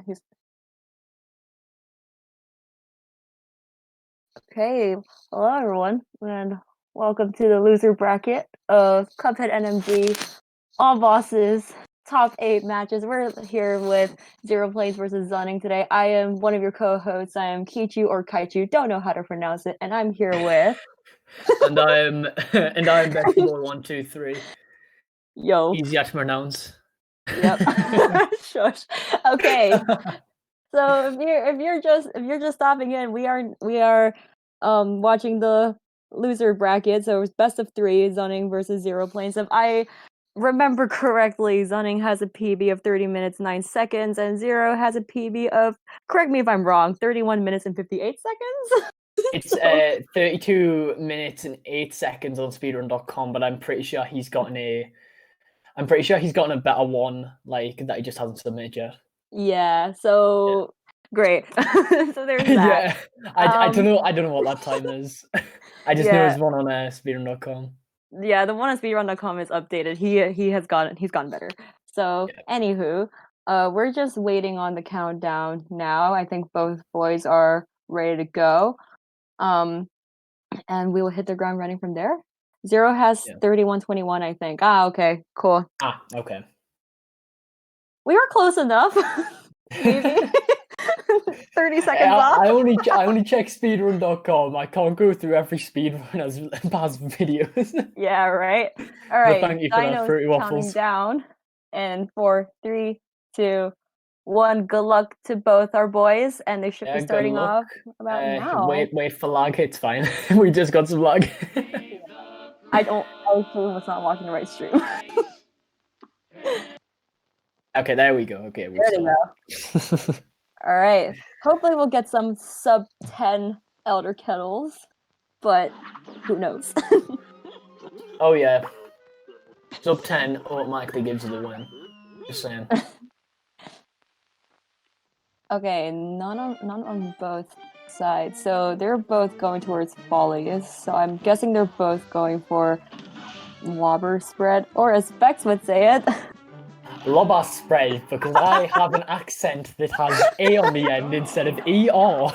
He's okay. Hello, everyone, and welcome to the loser bracket of Cuphead NMG All Bosses Top 8 matches. We're here with Xeroplanes versus Xunningx today. I am one of your co-hosts. I am Kichu or Kaichu, don't know how to pronounce it, and I'm here with. and I'm Vegetable123. Yo. Easier to pronounce. Yep. Shush. Okay. So if you're just stopping in, we are watching the loser bracket. So it's best of 3, Xunningx versus Xeroplanes. If I remember correctly, Xunningx has a PB of 30 minutes 9 seconds, and Zero has a PB of, correct me if I'm wrong, 31 minutes and 58 seconds. It's 32 minutes and 8 seconds on speedrun.com, but I'm pretty sure he's gotten a better one, like that he just hasn't submitted yet. Yeah, so great. So there's that. Yeah, I don't know what that time is. I just know there's one on speedrun.com. Yeah, the one on speedrun.com is updated. He's gotten better. So anywho, we're just waiting on the countdown now. I think both boys are ready to go. And we will hit the ground running from there. Zero has 31:21, I think. Okay, cool. Okay. We were close enough. Maybe 30 seconds off. I only check speedrun.com. I can't go through every speedrunner's past videos. Yeah, right. All right. But thank you for that, Fruity Waffles. Counting down, and 4, 3, 2, 1. Good luck to both our boys, and they should be starting off about now. Wait for lag. It's fine. We just got some lag. I was not watching the right stream. Okay, there we go. Okay, there we go. All right. Hopefully we'll get some sub 10 Elder Kettles, but who knows? Oh yeah. Sub 10 automatically gives you the win. Just saying. Okay, none on both sides. So they're both going towards Follies. So I'm guessing they're both going for Lobber Spread, or as Bex would say it, Lobber Spread, because I have an accent that has A on the end instead of ER.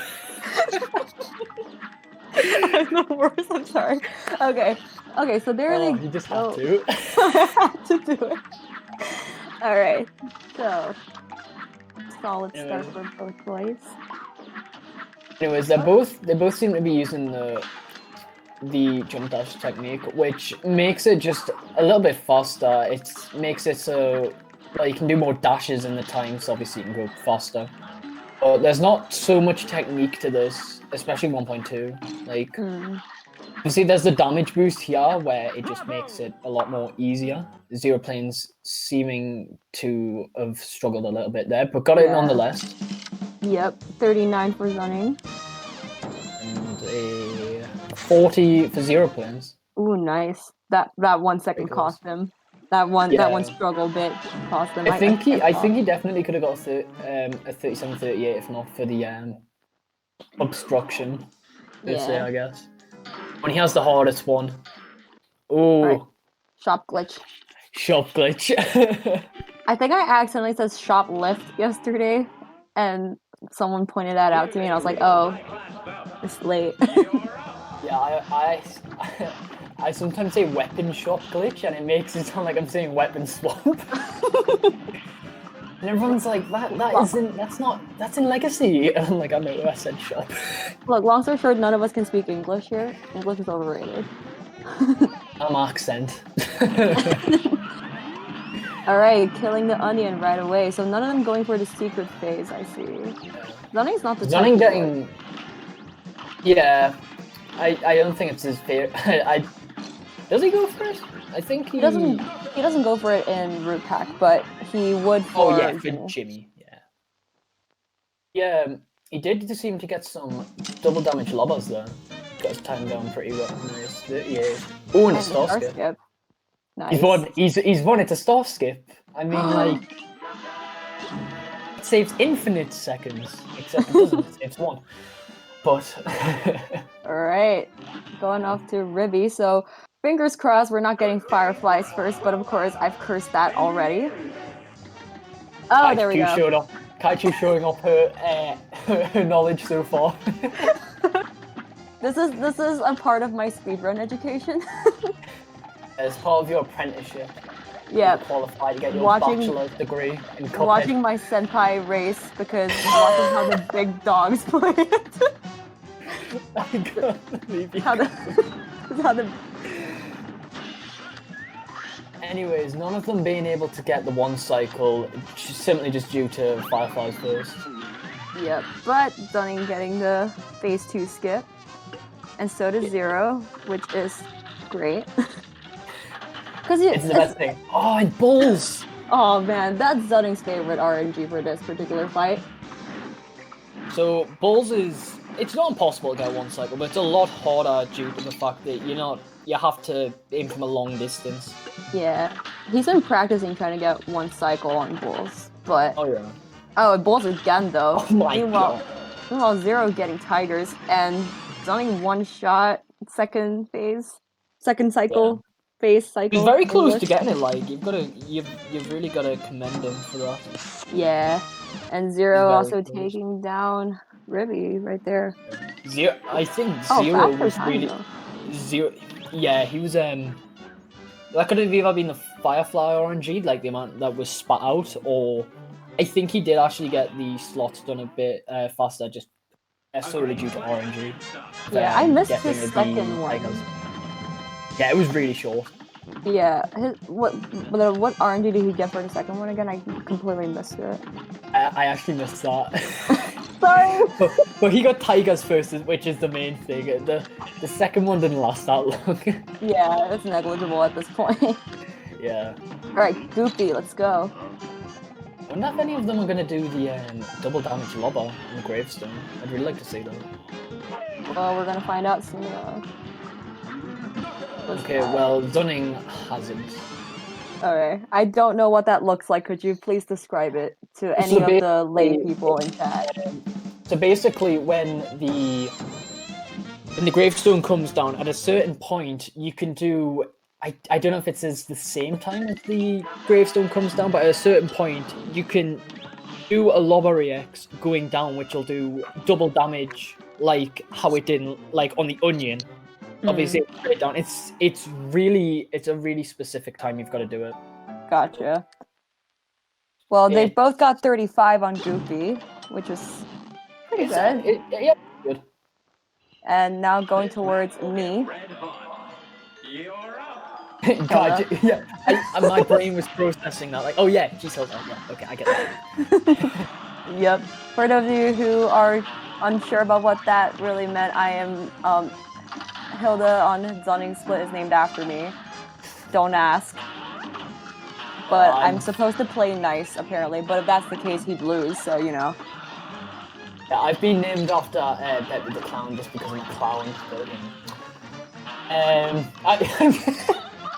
I'm the worst, I'm sorry. Okay, so there they go. You just have to. I had to do it. Alright, so solid start for both boys. Anyways, they both seem to be using the jump dash technique, which makes it just a little bit faster. It makes it so you can do more dashes in the time, so obviously you can go faster. But there's not so much technique to this, especially 1.2. Like, you see there's the damage boost here, where it just makes it a lot more easier. Xeroplanes seeming to have struggled a little bit there, but got it nonetheless. Yep, 39 for Xunningx. And a 40 for Xeroplanes. Ooh, nice. That 1 second cost him. That one struggle bit cost him. I think he definitely could have got a 37-38 if not for the obstruction. Let's say, I guess. When he has the hardest one. Ooh. Right. Shop glitch. Shop glitch. I think I accidentally said shoplift yesterday, and someone pointed that out to me, and I was like, oh, it's late. Yeah, I sometimes say weapon shop glitch, and it makes it sound like I'm saying weapon swap. And everyone's like, that's in Legacy. And I'm like, I know, I said shop. Look, long story short, none of us can speak English here. English is overrated. I'm accent. Alright, killing the onion right away. So none of them going for the secret phase, I see. Xunning's not the Xunningx getting... Yeah. I don't think it's his favorite. Does he go for it? I think he doesn't go for it in Root Pack, but he would for... Oh yeah, for Jimmy, yeah. Yeah, he did seem to get some double damage lobbers there. Got his time down pretty well. Nice. 38. Oh, and a star skip. Nice. He's won it to star skip. I mean, like... It saves infinite seconds, except it doesn't, it saves 1. But... Alright, going off to Ribby, so fingers crossed we're not getting fireflies first, but of course I've cursed that already. Oh, there we go. Kaiju showing off her her knowledge so far. This is a part of my speedrun education. As part of your apprenticeship. Yeah. You qualify to get your bachelor's degree in Cuphead. Watching my senpai race because watching how the big dogs play it. I can't believe you. How the Anyways, none of them being able to get the one cycle, simply just due to Firefly's first. Yep, but Xunningx getting the phase 2 skip, and so does Zero, which is great. Because it's the best thing. Oh, and Bulls! Oh man, that's Xunningx's favorite RNG for this particular fight. So Bulls is, it's not impossible to get one cycle, but it's a lot harder due to the fact that you have to aim from a long distance. Yeah, he's been practicing trying to get one cycle on Bulls, but oh yeah. Oh, Bulls again though. Oh my god. Meanwhile, Zero getting Tigers and Xunningx one shot second cycle. Phase cycle. He's very close to getting it. Like you've really got to commend him for that. Yeah, and Zero also taking down Ribby right there. Zero, I think Zero was really though. Zero. Yeah, he was that could have either been the Firefly RNG, like the amount that was spat out, or I think he did actually get the slots done a bit faster, just solely due to RNG. Yeah, I missed his second one. Yeah, it was really short. Yeah, what RNG did he get for the second one again? I completely missed it. I actually missed that. Sorry. but he got Tigers first, which is the main thing. The second one didn't last that long. Yeah, it's negligible at this point. Yeah. All right, Goopy, let's go. I wonder if any of them are going to do the double damage lobber on the gravestone. I'd really like to see that. Well, we're going to find out soon. Okay, well, Xunningx hasn't. Alright, I don't know what that looks like. Could you please describe it to any of the lay people in chat? So basically, when the gravestone comes down, at a certain point, you can do... I don't know if it's the same time as the gravestone comes down, but at a certain point, you can do a lobber EX going down, which will do double damage, like how it did on the Onion. Obviously, it's straight down. It's a really specific time you've got to do it. Gotcha. Well, they've both got 35 on Goopy, which is pretty good. Yeah, good. And now going towards me. God, yeah, my brain was processing that. Like, oh yeah, she's Hilda. Yeah, okay, I get that. Yep. For those of you who are unsure about what that really meant, I am Hilda on Xunningx Split is named after me. Don't ask. But I'm supposed to play nice, apparently. But if that's the case, he'd lose, so you know. Yeah, I've been named after Pepe the Clown just because I'm a clown. But,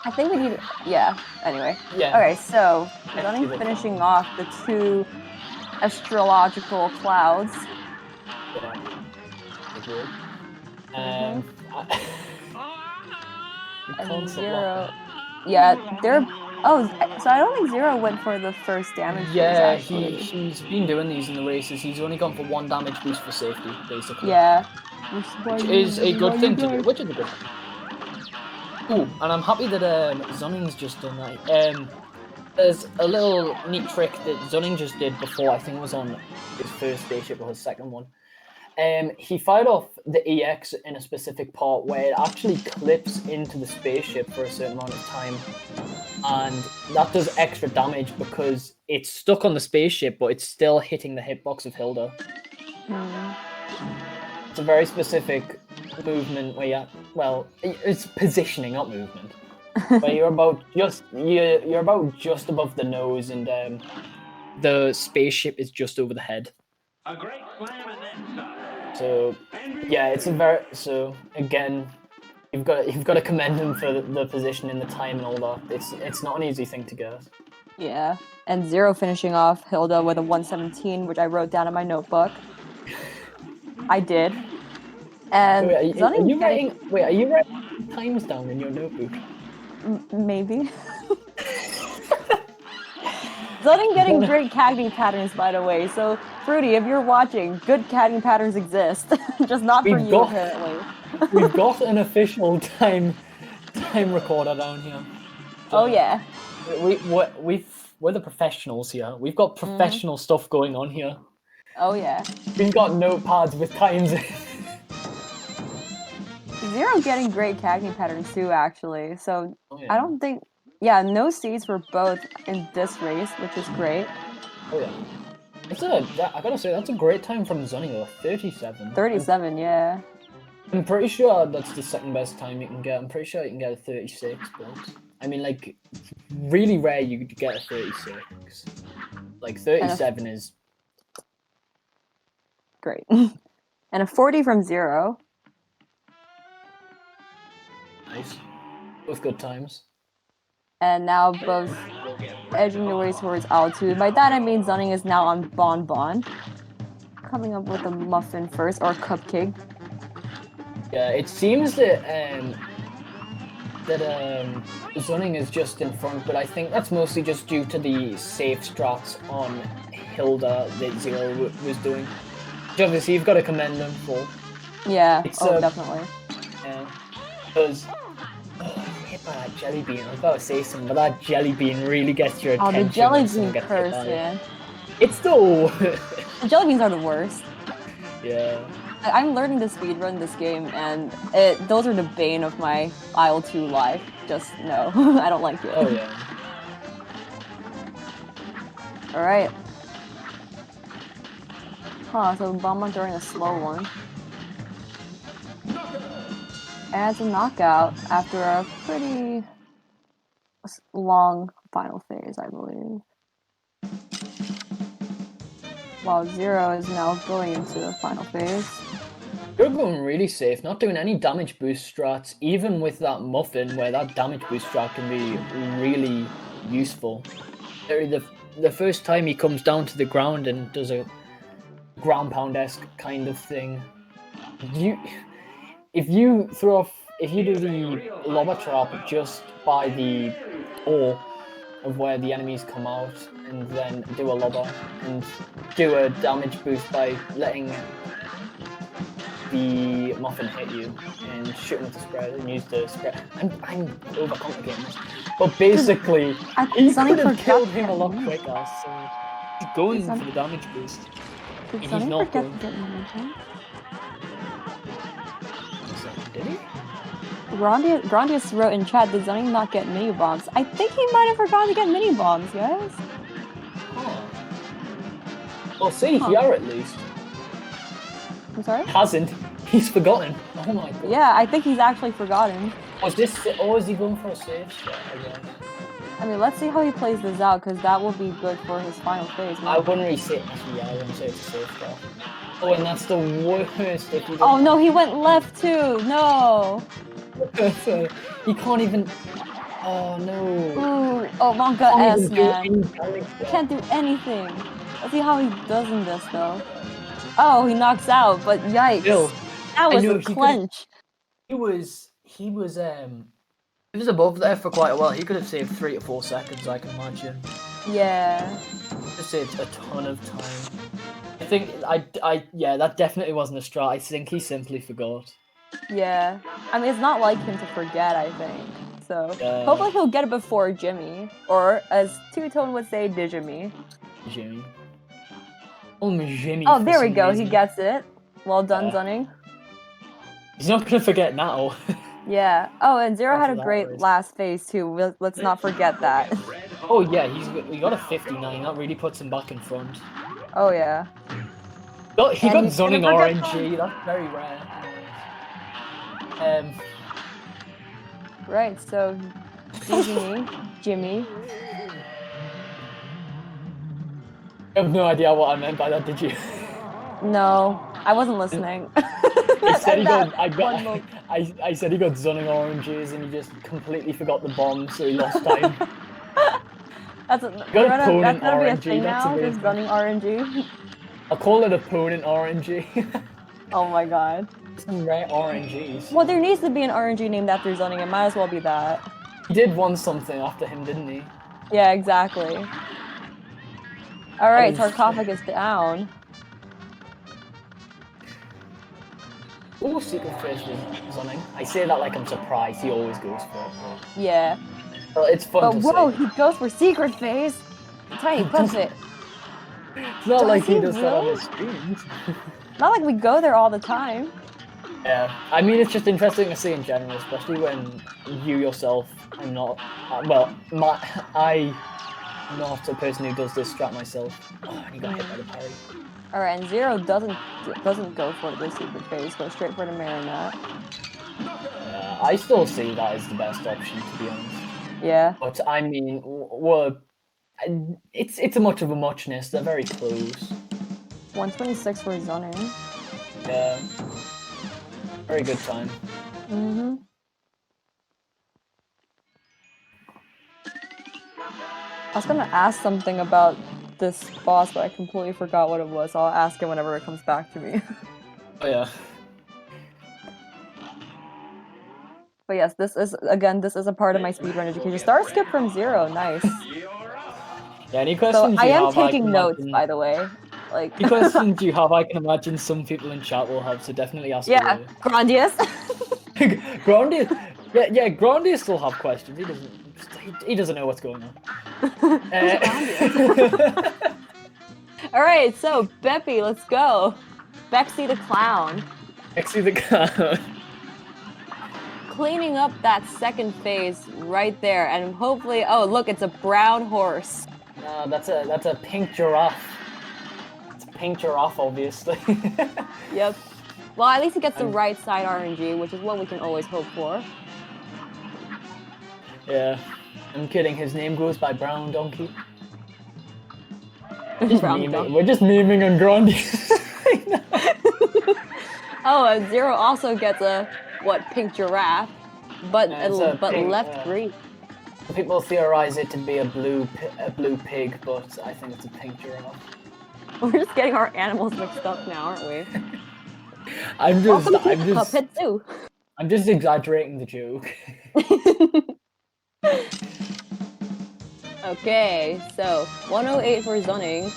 I think we need... Yeah, anyway. Yeah. Okay, so Xunningx finishing off the two astrological clouds. Yeah. And Zero... Yeah, they're... Oh, so I don't think Zero went for the first damage boost, actually. he's been doing these in the races. He's only gone for one damage boost for safety, basically. Yeah. Which is a good thing to do. Which is a good thing. Ooh, and I'm happy that Xunningx just done that. There's a little neat trick that Xunningx just did before, I think it was on his first spaceship or his second one. He fired off the EX in a specific part where it actually clips into the spaceship for a certain amount of time. And that does extra damage because it's stuck on the spaceship, but it's still hitting the hitbox of Hilda. It's a very specific movement where it's positioning, not movement. Where you're about just above the nose, and the spaceship is just over the head. A great slam and then some. So yeah, again, you've got to commend him for the position and the time and all that. It's not an easy thing to get. Yeah, and Zero finishing off Hilda with a 117, which I wrote down in my notebook. I did. And are you writing times down in your notebook? Maybe. Xunning getting great cagging patterns, by the way. So, Fruity, if you're watching, good cagging patterns exist. Just not for you, apparently. We've got an official time recorder down here. Oh, yeah. We're the professionals here. We've got professional stuff going on here. Oh, yeah. We've got notepads with times. Zero getting great cagging patterns, too, actually. So, yeah. I don't think... Yeah, no C's for both in this race, which is great. Oh, yeah. I gotta say, that's a great time from Xunningx, 37. 37, yeah. I'm pretty sure that's the second best time you can get. I'm pretty sure you can get a 36, but I mean, like, really rare you get a 36. Like, 37 is great. And a 40 from Zero. Nice. Both good times. And now both edging their way towards altitude. By that I mean Xunningx is now on Bon Bon. Coming up with a muffin first, or cupcake. Yeah, it seems that Xunningx is just in front, but I think that's mostly just due to the safe strats on Hilda that Zero was doing. Which obviously you've got to commend them for. Yeah, definitely. Yeah, because hit by that jelly bean. I was about to say something, but that jelly bean really gets your attention. Oh, the jelly bean curse, man. It's still... The jelly beans are the worst. Yeah. I'm learning to speedrun this game, and those are the bane of my IL-2 life. Just, no, I don't like it. Oh, yeah. Alright. Huh, so Bomba during a slow one. Adds a knockout after a pretty long final phase, I believe. While Zero is now going into the final phase. You're going really safe, not doing any damage boost strats, even with that muffin, where that damage boost strat can be really useful. The first time he comes down to the ground and does a ground pound-esque kind of thing, if you do the lobber trap just by the door of where the enemies come out, and then do a lobber and do a damage boost by letting the muffin hit you and shoot him with the spread and use the spread. I'm overcomplicating this, but basically you could have killed him a lot quicker. So he's going for the damage boost. Did Xunningx forget to get movement? Did he? Grandius wrote in chat, did Xunningx not get mini bombs? I think he might have forgotten to get mini bombs, guys. Huh. Well, see here at least. I'm sorry? Hasn't. He's forgotten. Oh my god. Yeah, I think he's actually forgotten. Or is he going for a save shot, I guess? I mean, let's see how he plays this out, because that will be good for his final phase. Maybe. I wouldn't really say I wouldn't say it's a save shot. Oh, and that's the worst if you don't... Oh no, he went left too! No! He can't even... Oh no. Ooh, oh, Monka S, man. He can't do anything. Let's see how he does in this, though. Oh, he knocks out, but yikes. Still, that was a clench. He was above there for quite a while. He could have saved 3 to 4 seconds, I can imagine. Yeah. Just saved a ton of time. I think, yeah, that definitely wasn't a strat. I think he simply forgot. Yeah. I mean, it's not like him to forget, I think. So, hopefully he'll get it before Jimmy. Or, as Two-Tone would say, Digimie. Jimmy. Oh, Jimmy. Oh, there we go. He gets it. Well done, Xunningx. He's not gonna forget now. Yeah. Oh, and Zero had a great last phase, too. Let's not forget that. Oh, yeah, he got a 59. That really puts him back in front. Oh, yeah. He got Xunningx RNG. That's very rare. Right, so Jimmy. I have no idea what I meant by that, did you? No, I wasn't listening. I said he got Xunningx RNGs and he just completely forgot the bomb, so he lost time. That's gonna be a thing now, just running RNG. I'll call it opponent RNG. Oh my god. Some rare RNGs. Well, there needs to be an RNG named after Xunningx. It might as well be that. He did want something after him, didn't he? Yeah, exactly. All right, Oh, sarcophagus down. Oh, secret fish with Xunningx. I say that like I'm surprised. He always goes for it. Yeah. Well, it's fun But to whoa, see. he goes for secret phase. Tiny puppet. It's not like he does that on his streams. Not like we go there all the time. Yeah, I mean, it's just interesting to see in general, especially when you yourself are not. I'm not a person who does this strat myself. Oh, and he got hit by the parry. All right, and Zero doesn't go for the secret phase. Goes straight for the marionette. I still see that as the best option, to be honest. Yeah. But I mean, well, it's a much of a muchness. They're very close. 126 for Xunningx. Yeah. Very good time. Mm-hmm. I was gonna ask something about this boss, but I completely forgot what it was. I'll ask it whenever it comes back to me. Oh yeah. But yes, this is a part of my speedrun education. Start skip from Zero, nice. Yeah, any So questions I you am have, taking notes, imagine... by the way. Like any questions you have, I can imagine some people in chat will have, so definitely ask yeah, away. Grandius. Grandius, yeah, Grandius still have questions. He doesn't know what's going on. All right, so Beppy, let's go. Bexy the clown. Bexy the clown. Cleaning up that second phase right there, and hopefully, oh look, it's a brown horse. No, that's a pink giraffe. It's a pink giraffe, obviously. Yep. Well, at least he gets the right side RNG, which is what we can always hope for. Yeah, I'm kidding. His name goes by Brown Donkey. Brown donkey. We're just memeing on Grandius. Oh, and Zero also gets a pink giraffe, but pink, left green. People theorize it to be a blue pig, but I think it's a pink giraffe. We're just getting our animals mixed up now, aren't we? I'm just Cuphead too. I'm just exaggerating the joke. Okay, so 108 for Xunningx,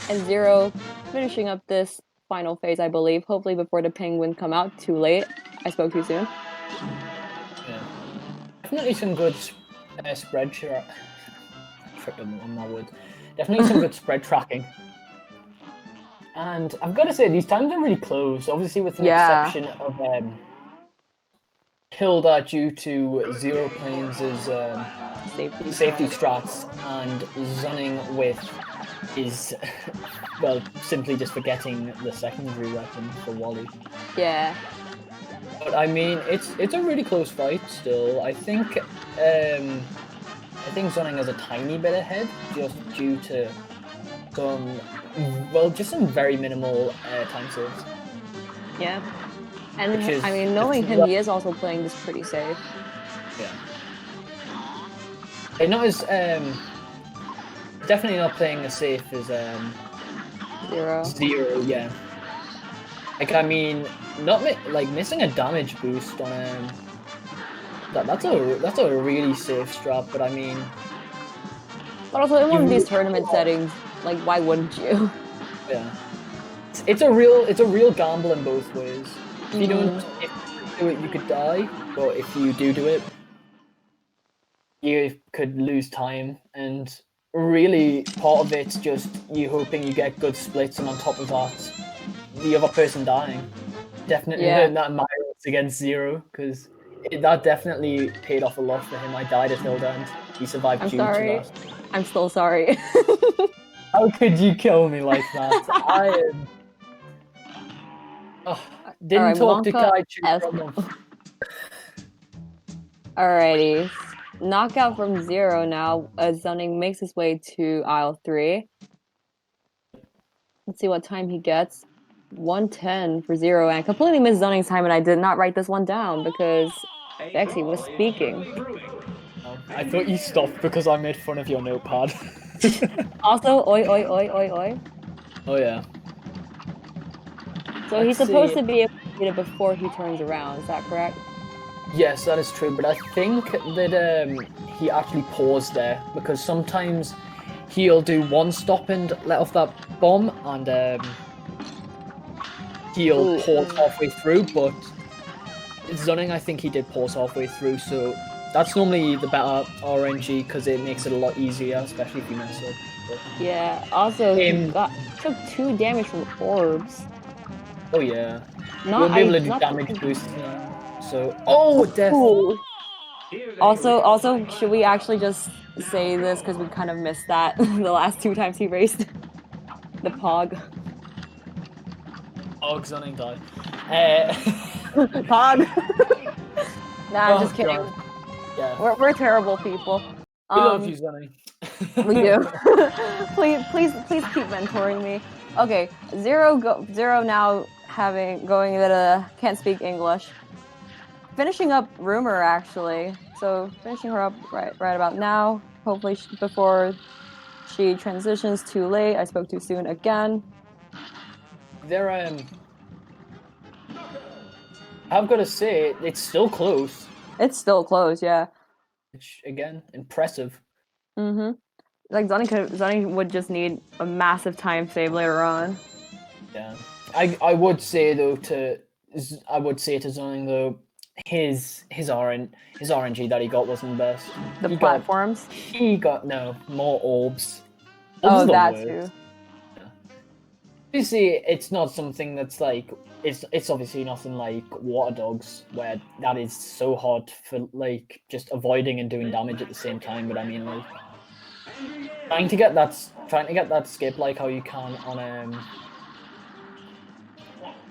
and Zero finishing up this final phase, I believe. Hopefully before the penguin come out. Too late. I spoke too soon. Yeah. Definitely some good spread track. On my word. Definitely some good spread tracking. And I've got to say, these times are really close. Obviously, with the exception of Hilda due to Xeroplanes' safety strats, and Xunningx with his, well, simply just forgetting the secondary weapon for Wally. Yeah. But I mean, it's a really close fight still. I think Xunningx is a tiny bit ahead, just due to some very minimal time saves. Yeah. And I mean, knowing him, he is also playing this pretty safe. Yeah. Not as definitely not playing as safe as Zero, yeah. Like, I mean, missing a damage boost on that's a really safe strat, but I mean. But also in one of these tournament settings, like, why wouldn't you? Yeah. It's a real gamble in both ways. If you don't do it, you could die, but if you do it, you could lose time, and really part of it's just you hoping you get good splits, and on top of that, the other person dying. Definitely that Myros against Zero, because that definitely paid off a lot for him. I died at Hilda and he survived due to that. I'm still sorry. How could you kill me like that? Didn't talk to Kaichu. Alrighty. Knockout from Zero now, as Xunningx makes his way to aisle 3. Let's see what time he gets. 110 for Zero, and I completely missed Xunningx's time, and I did not write this one down because Bexy was speaking. I thought you stopped because I made fun of your notepad. Also, oi, oi, oi, oi, oi. Oh yeah. So he's supposed to be able to get it before he turns around, is that correct? Yes, that is true, but I think that he actually paused there, because sometimes he'll do one stop and let off that bomb, and he'll pause halfway through, but Xunningx, I think he did pause halfway through, so that's normally the better RNG because it makes it a lot easier, especially if you mess up. But, Yeah, also he took 2 damage from orbs. oh yeah. Not We'll be able to do not damage boosts now. So death. Ooh. Also, should we actually just say this because we kind of missed that the last 2 times he raced the Pog. Oh, Xunningx died. Pog. Nah, I'm just kidding. God. Yeah. We're terrible people. We love you, Xunningx. We do. please keep mentoring me. Okay, Zero now going that can't speak English. Finishing up Rumor actually. So finishing her up right about now. Hopefully before she transitions too late. I spoke too soon again. I've got to say, it's still close. It's still close, yeah. Which, again, impressive. Mm-hmm. Like, Xunningx would just need a massive time save later on. Yeah. I would say, though, to Xunningx, though, his RNG that he got wasn't the best. The platforms? He got, no, more orbs. Oh, that too. Obviously, it's not something that's like it's obviously nothing like water dogs where that is so hard for like just avoiding and doing damage at the same time. But I mean, like trying to get that skip like how you can on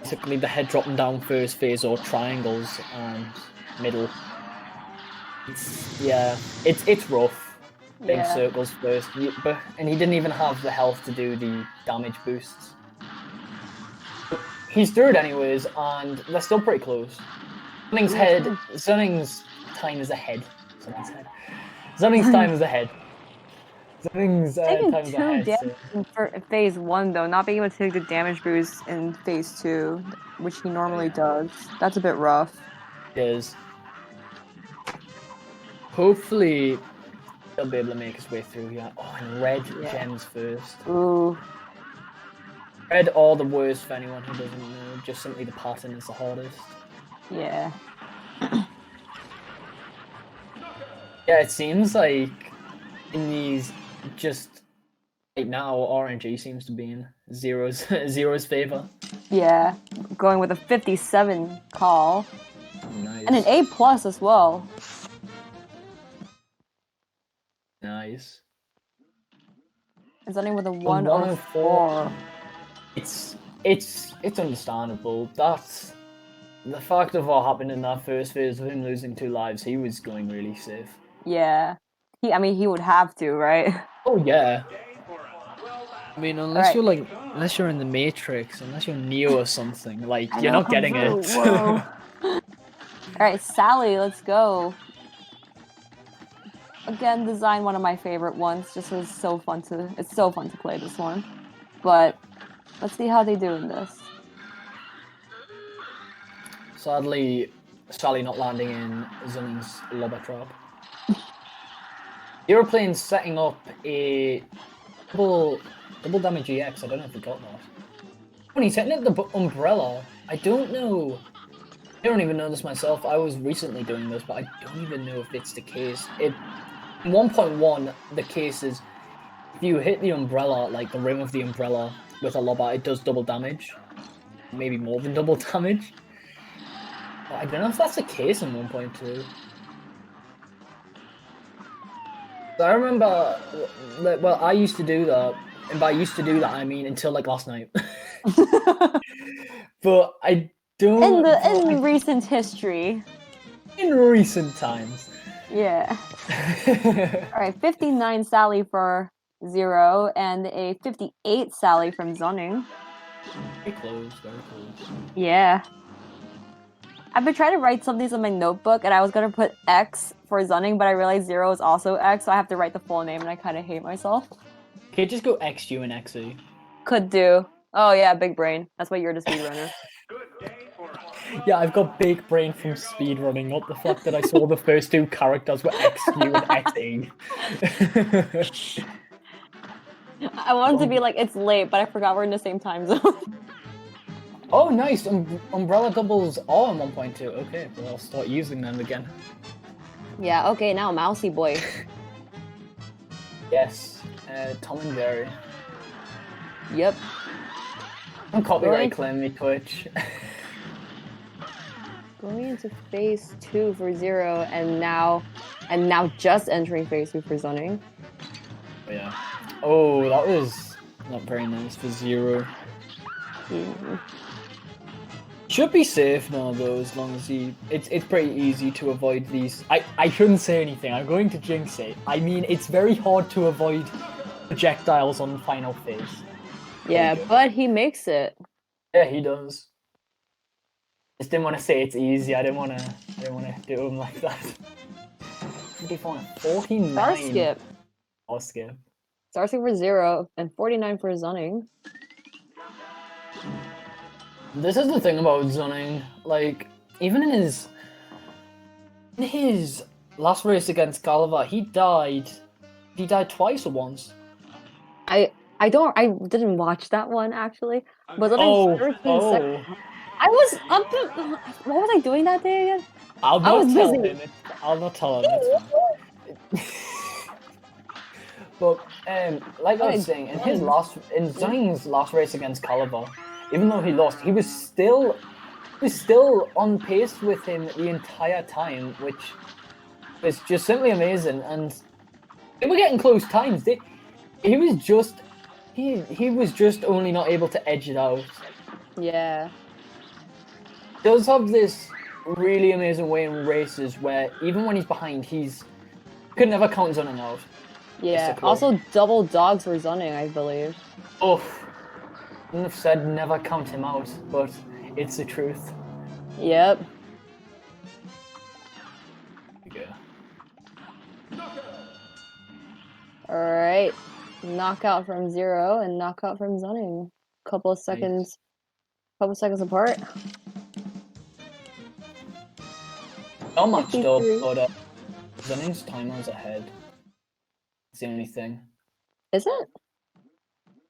basically the head dropping down first phase or triangles and middle. It's rough. Big circles first, and he didn't even have the health to do the damage boosts. He's through it anyways, and they're still pretty close. Xunningx's time is ahead. Xunningx's time is ahead. Xunningx's time is ahead. Damage for phase 1 though, not being able to take the damage boost in phase 2, which he normally does. That's a bit rough. It is. Hopefully he'll be able to make his way through here. Oh, and red gems first. Ooh. Red are the worst for anyone who doesn't know. Just simply the pattern is the hardest. Yeah. Yeah, it seems like in these just right now RNG seems to be in Zero's favor. Yeah, going with a 57 call. Nice. And an A+ as well. Nice. It's ending with a 104. It's understandable. That's the fact of what happened in that first phase of him losing 2 lives. He was going really safe. Yeah, he would have to, right? Oh yeah. I mean, unless you're in the Matrix, unless you're Neo or something, like you're not getting it. Whoa. All right, Sally, let's go. Again, design one of my favorite ones. Just was so fun to play this one. But let's see how they do in this. Sadly, Sally not landing in Xunningx's lobber trap. Xeroplanes setting up a double damage EX. I don't know if we got that. When he's hitting at the umbrella, I don't know. I don't even know this myself. I was recently doing this, but I don't even know if it's the case. In 1.1, the case is if you hit the umbrella, like the rim of the umbrella with a lobber, it does double damage. Maybe more than double damage. But I don't know if that's the case in 1.2. So I remember, well, I used to do that, and by used to do that, I mean until like last night. But I don't. In recent history. In recent times. Yeah. Alright, 59 Sally for Zero, and a 58 Sally from Xunningx. Very close, very close. Yeah. I've been trying to write some of these in my notebook, and I was gonna put X for Xunningx, but I realized Zero is also X, so I have to write the full name, and I kind of hate myself. Okay, just go XU and XE. Could do. Oh yeah, big brain. That's why you're the speedrunner. Yeah, I've got big brain from speedrunning, not the fact that I saw the first 2 characters were XU and XE. I wanted to be like, it's late, but I forgot we're in the same time zone. Oh, nice! Umbrella doubles are on 1.2. Okay, well, I'll start using them again. Yeah, okay, now Mousy Boy. Yes, Tom and Jerry. Yep. Don't copyright claim me, Twitch. Going into phase 2 for Zero, and now just entering phase 2 for Xunningx. Oh, yeah. Oh, that was not very nice for Zero. Should be safe now though, as long as he. It's pretty easy to avoid these. I shouldn't say anything. I'm going to jinx it. I mean, it's very hard to avoid projectiles on final phase. Yeah, but he makes it. Yeah, he does. Just didn't want to say it's easy. I didn't want to do him like that. 49. Star skip. Star skip. Star skip for Zero and 49 for Xunningx. This is the thing about Xunningx. Like, even in his last race against Gulliver, he died. He died twice or once. I didn't watch that one actually. But oh. I was up to, what was I doing that day again? I'll not tell him. I'll not tell him. It's fine. But like I was saying, in Xunningx's last race against Gulliver, even though he lost, he was still on pace with him the entire time, which is just simply amazing. And they were getting close times. He was just only not able to edge it out. Yeah. He does have this really amazing way in races where even when he's behind, could never count Xunningx out. Yeah. Basically. Also, double dogs for Xunningx, I believe. Oh. I wouldn't have said never count him out, but it's the truth. Yep. There you go. Alright. Knockout from Zero and knockout from Xunningx. Couple of seconds apart. Not much though, but Xunningx's timer's ahead. It's the only thing. Is it?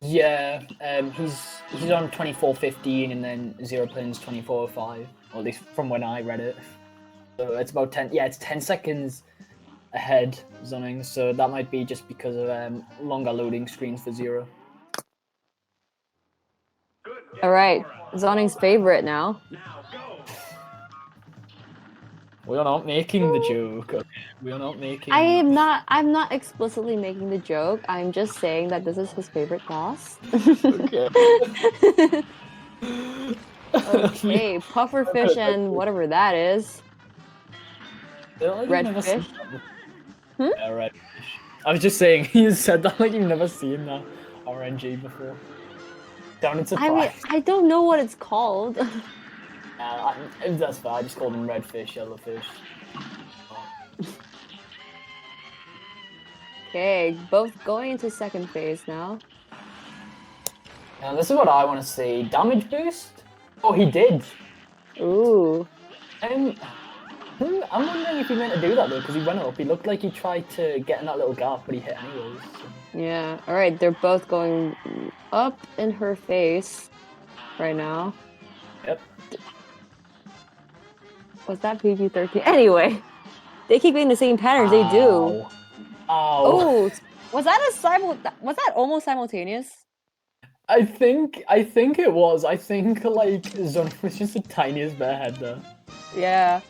Yeah, he's on 24:15 and then Xeroplanes 24:05, or at least from when I read it. So it's about 10. Yeah, it's 10 seconds ahead, Xunningx. So that might be just because of longer loading screens for Zero. All right, Xunningx's favorite now. We are not making the joke. Okay? We are not making. I'm not explicitly making the joke. I'm just saying that this is his favorite boss. Okay. Okay, pufferfish and whatever that is. Redfish. Yeah, redfish. I was just saying, you said that like you've never seen that RNG before. Down in surprise. I mean, I don't know what it's called. That's fine. I just called them redfish, yellowfish. Okay, both going into second phase now. Now this is what I want to see. Damage boost? Oh, he did. Ooh. I'm wondering if he meant to do that though, because he went up. He looked like he tried to get in that little gap, but he hit anyways. So. Yeah. All right, they're both going up in her face right now. Yep. Was that PG-13? Anyway, they keep getting the same patterns. They do. Oh, was that almost simultaneous? I think it was. I think like Xunningx was just the tiniest bit ahead there. Yeah.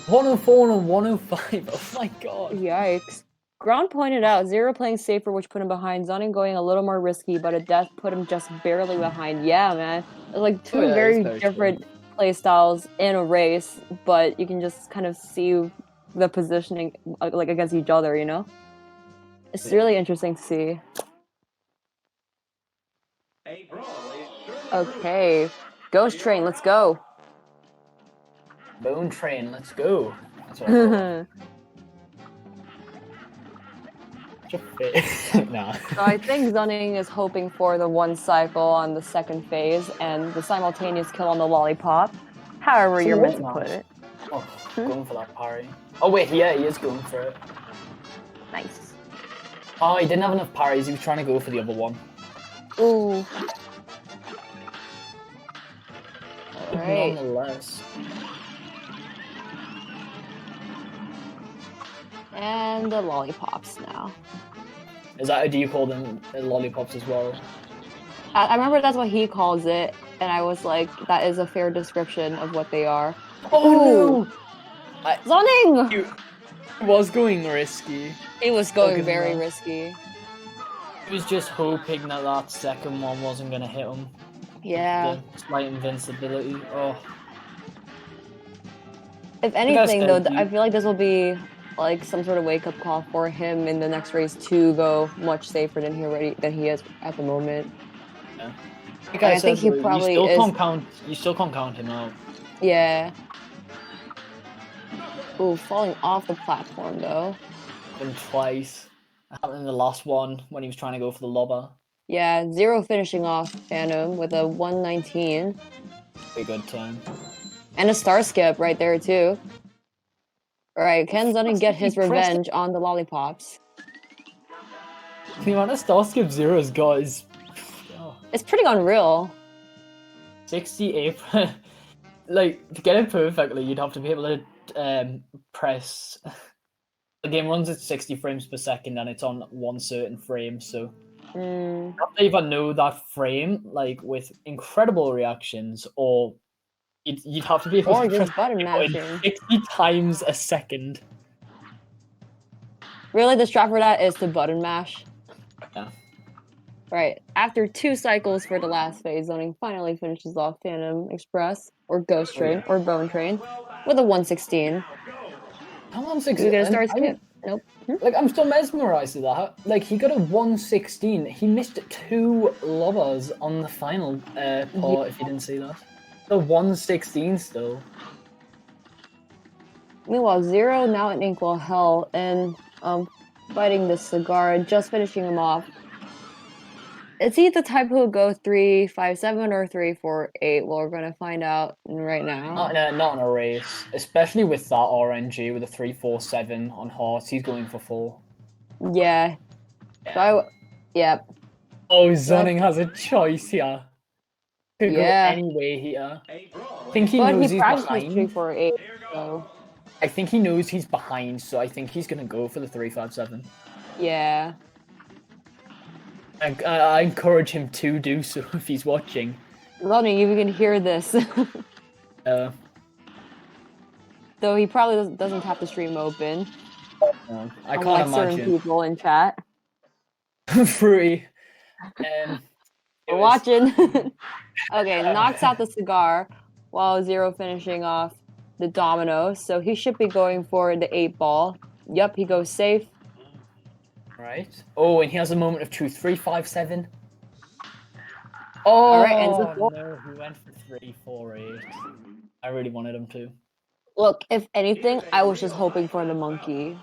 104 and 105. Oh my god. Yikes. Ground pointed out, Zero playing safer, which put him behind. Xunningx going a little more risky, but a death put him just barely behind. Yeah, man. It's like two very different play styles in a race, but you can just kind of see the positioning like against each other, you know? It's really interesting to see. Okay. Ghost Train, let's go. Bone Train, let's go. That's what I call it. Nah. So I think Xunningx is hoping for the one cycle on the second phase and the simultaneous kill on the lollipop. However you're meant to put it. Oh, going for that parry. Oh wait, yeah, he is going for it. Nice. Oh, he didn't have enough parries. He was trying to go for the other one. Ooh. Alright. Nonetheless. And the lollipops now. Is that, do you call them lollipops as well? I remember that's what he calls it, and I was like, that is a fair description of what they are. Oh no! Xunningx! He was going risky. He was going Look at very that. risky. He was just hoping that that second one wasn't going to hit him. Yeah. The slight invincibility. Oh. If anything, though, said, I feel like this will be like some sort of wake-up call for him in the next race to go much safer than he is at the moment. Yeah. Like, I think he probably you is. You still can't count him out. Yeah. Ooh, falling off the platform though. Happened twice. That happened in the last one when he was trying to go for the lobber. Yeah, Zero finishing off Phantom with a 119. Pretty good turn. And a star skip right there too. Alright, can Xunningx get his revenge on the lollipops? The amount of star skip Zero's got is... Oh. It's pretty unreal. 68. Like, to get it perfectly, you'd have to be able to press... The game runs at 60 frames per second and it's on one certain frame, so... You have to either know that frame, like, with incredible reactions, or you'd have to be able to press button mashing 60 times a second. Really, the strat for that is to button mash. Yeah. Right, after 2 cycles for the last phase, Xunningx finally finishes off Phantom Express, or Ghost Train, or Bone Train, with a 116. How long You gonna start skip? Nope. Like, I'm still mesmerized at that. Like, he got a 116. He missed 2 lobbers on the final part, if you didn't see that. The 116 still. Meanwhile, Zero now in equal hell and fighting the cigar, just finishing him off. Is he the type who would go 3-5-7 or 3-4-8? Well, we're gonna find out right now. Not in a race, especially with that RNG with a 3-4-7 on hearts. He's going for 4. Yeah. So yep. Oh, Xunningx has a choice here. Could go any way here. I think he knows he's behind. 3-4-8. So. I think he knows he's behind, so I think he's gonna go for the 3-5-7. Yeah. I encourage him to do so if he's watching. Xunningx, you can hear this. Though he probably doesn't have the stream open. No, I can't imagine. Certain people in chat. Fruity. We're watching. Okay, knocks out the cigar while Zero finishing off the domino. So he should be going for the 8-ball. Yep, he goes safe. Right. Oh, and he has a moment of truth. 3-5-7. Oh, all right, and no, he went for 3-4-8. I really wanted him to. Look, if anything, I was just hoping for the monkey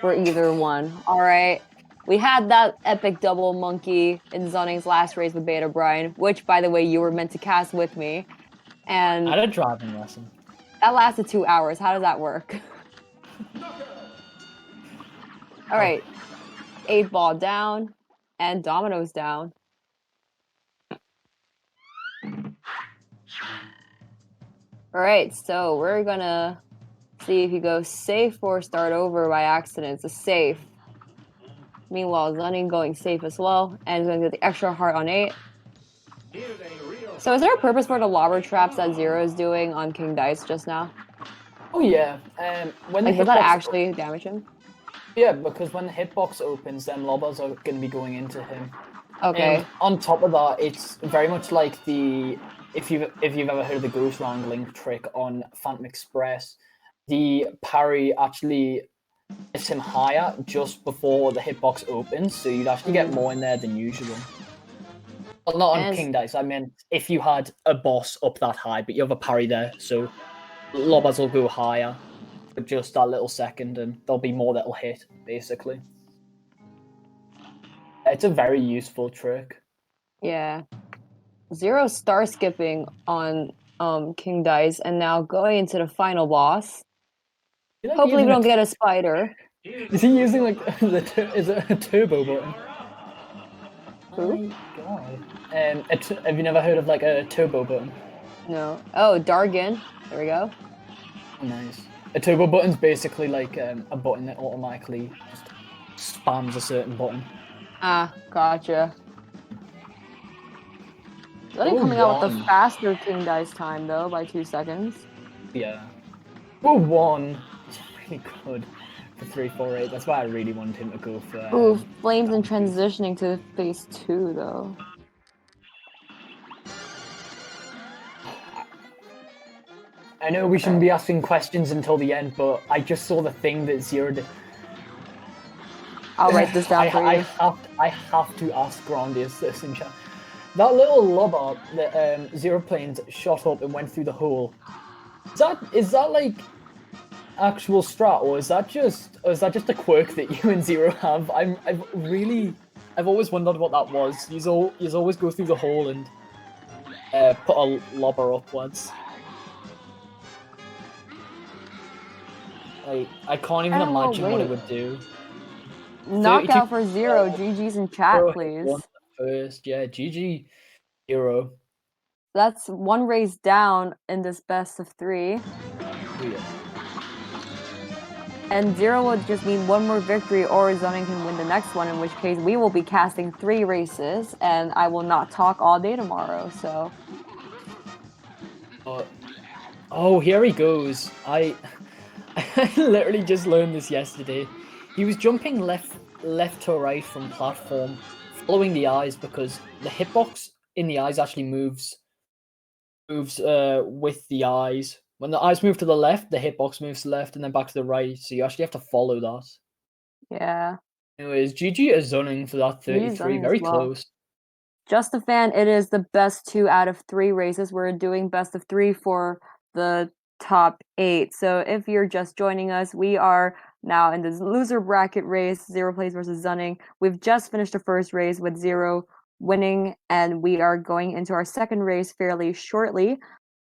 for either one. All right. We had that epic double monkey in Xunningx's last race with Beta Brian, which, by the way, you were meant to cast with me. And I had a driving lesson. That lasted 2 hours. How does that work? All right. 8-ball down and dominoes down. All right, so we're gonna see if he goes safe or start over by accident. It's a safe. Meanwhile, Xunningx going safe as well, and going to get the extra heart on 8. So is there a purpose for the lobber traps that Zero is doing on King Dice just now? Oh yeah. When like, does that actually damage him? Yeah, because when the hitbox opens, then lobbers are going to be going into him. Okay. And on top of that, it's very much like the if you've ever heard of the ghost wrangling trick on Phantom Express, the parry actually lifts him higher just before the hitbox opens, so you'd actually get more in there than usual. Well, not on King Dice. I meant if you had a boss up that high, but you have a parry there, so lobbers will go higher for just that little second, and there'll be more that'll hit, basically. It's a very useful trick. Yeah. Zero star skipping on King Dice, and now going into the final boss. Hopefully we don't get a spider. Is he using like is it a turbo button? Who? My God. Have you never heard of like a turbo button? No. Oh, Dargan. There we go. Nice. A turbo button's basically like a button that automatically just spams a certain button. Ah, gotcha. Then Oh, coming out with the one. faster King Dice time though by 2 seconds. Yeah. Oh, one. It's really good for 348. That's why I really wanted him to go for. Ooh, Flames and transitioning to phase 2 though. I know we shouldn't be asking questions until the end, but I just saw the thing that Zero did. I'll write this down for you. I have to ask Grandius this in chat. That little lobber that Xeroplanes shot up and went through the hole. Is that like actual strat, or is that just a quirk that you and Zero have? I've always wondered what that was. You always go through the hole and put a lobber upwards. I can't even imagine what it would do. Knockout for Zero. GG's in chat, please. First, yeah, GG Zero. That's 1 race down in this best of 3. Oh, yeah. And Zero would just need 1 more victory or Xunningx can win the next one, in which case we will be casting 3 races and I will not talk all day tomorrow, so. Oh, here he goes. I literally just learned this yesterday. He was jumping left to right from platform, following the eyes because the hitbox in the eyes actually moves with the eyes. When the eyes move to the left, the hitbox moves to the left and then back to the right. So you actually have to follow that. Yeah. Anyways, GG is Xunningx for that 33. Very close. Just a fan, it is the best 2 out of 3 races. We're doing best of 3 for the top 8. So if you're just joining us, we are now in this loser bracket race, Xeroplanes versus Xunningx. We've just finished the first race with Zero winning, and we are going into our second race fairly shortly.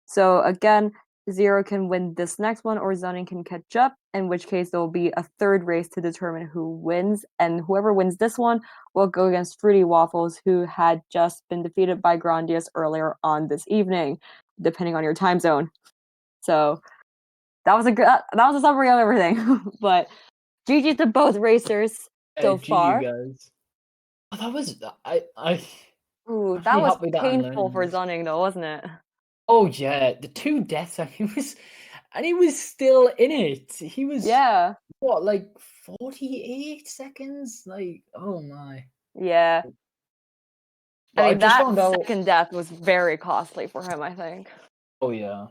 So again, Zero can win this next one or Xunningx can catch up, in which case there will be a third race to determine who wins, and whoever wins this one will go against Fruity Waffles, who had just been defeated by Grandius earlier on this evening, depending on your time zone. So that was a summary of everything. But GG to both racers so far. GG guys. Oh, that was Ooh, that was painful for Xunningx though, wasn't it? Oh yeah, the 2 deaths, and he was still in it. He was what, like 48 seconds? Like, oh my. Yeah. But I mean, that second death was very costly for him, I think. Oh yeah.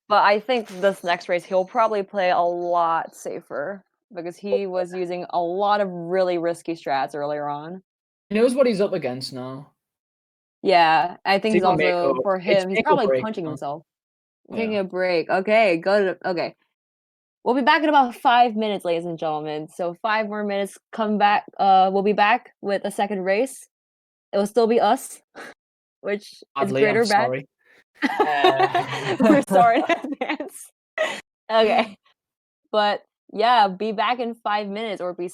But I think this next race he'll probably play a lot safer because he was using a lot of really risky strats earlier on. He knows what he's up against now. Yeah, I think he's also, for him, he's probably punching himself. Taking a break. Okay, good. Okay. We'll be back in about 5 minutes, ladies and gentlemen. So 5 more minutes, come back. We'll be back with a second race. It will still be us, which is great or bad. Sorry. We're sorry in advance. Okay. But yeah, be back in 5 minutes or be